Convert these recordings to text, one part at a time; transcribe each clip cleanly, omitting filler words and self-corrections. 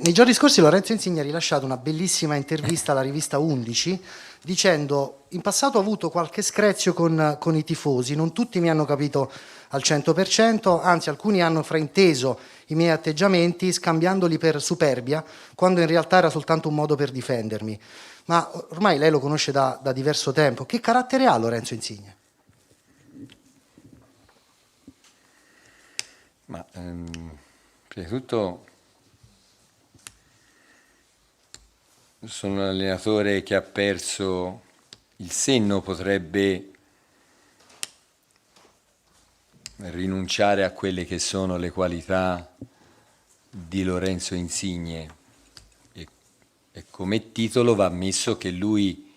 Nei giorni scorsi Lorenzo Insigne ha rilasciato una bellissima intervista alla rivista 11 dicendo: in passato ho avuto qualche screzio con i tifosi, non tutti mi hanno capito al 100%, anzi alcuni hanno frainteso i miei atteggiamenti scambiandoli per superbia, quando in realtà era soltanto un modo per difendermi. Ma ormai lei lo conosce da diverso tempo. Che carattere ha Lorenzo Insigne? Ma prima di tutto sono un allenatore che ha perso il senno, potrebbe rinunciare a quelle che sono le qualità di Lorenzo Insigne e come titolo va ammesso che lui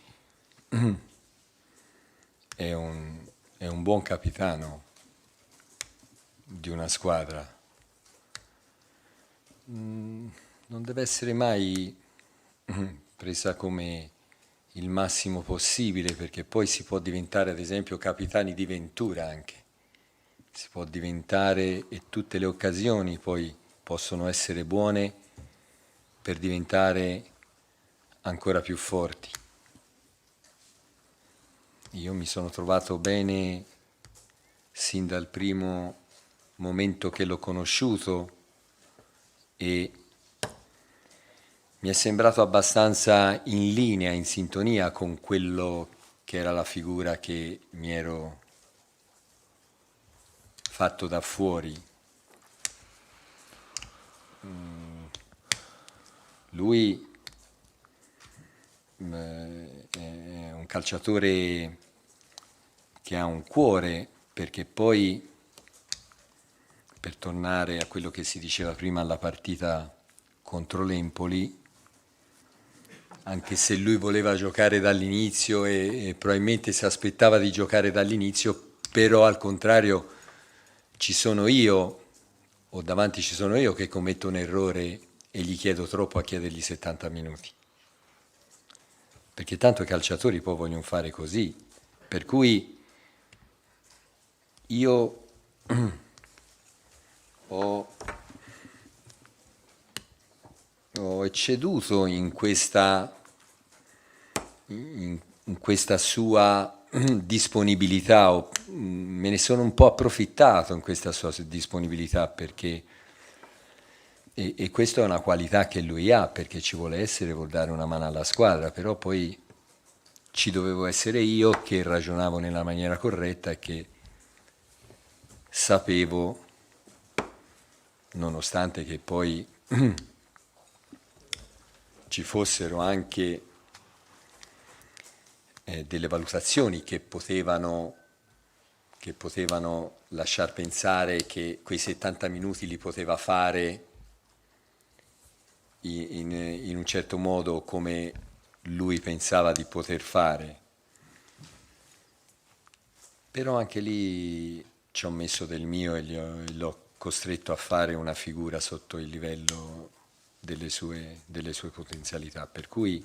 è un buon capitano di una squadra. Non deve essere mai presa come il massimo possibile, perché poi si può diventare ad esempio capitani di Ventura anche, si può diventare, e tutte le occasioni poi possono essere buone per diventare ancora più forti. Io mi sono trovato bene sin dal primo momento che l'ho conosciuto e mi è sembrato abbastanza in linea, in sintonia con quello che era la figura che mi ero fatto da fuori. Lui è un calciatore che ha un cuore, perché poi, per tornare a quello che si diceva prima alla partita contro l'Empoli, anche se lui voleva giocare dall'inizio e probabilmente si aspettava di giocare dall'inizio, però al contrario ci sono io, o davanti ci sono io che commetto un errore e gli chiedo troppo a chiedergli 70 minuti. Perché tanto i calciatori poi vogliono fare così. Per cui io ho ecceduto in questa sua disponibilità, me ne sono un po' approfittato in questa sua disponibilità, perché e questa è una qualità che lui ha, perché ci vuole essere, vuol dare una mano alla squadra, però poi ci dovevo essere io che ragionavo nella maniera corretta e che sapevo, nonostante che poi ci fossero anche delle valutazioni che potevano lasciar pensare che quei 70 minuti li poteva fare in un certo modo come lui pensava di poter fare. Però anche lì ci ho messo del mio e l'ho costretto a fare una figura sotto il livello delle sue potenzialità, per cui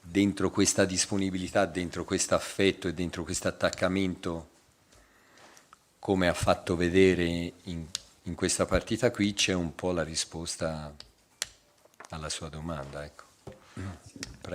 dentro questa disponibilità, dentro questo affetto e dentro questo attaccamento, come ha fatto vedere in questa partita qui, c'è un po' la risposta alla sua domanda, ecco.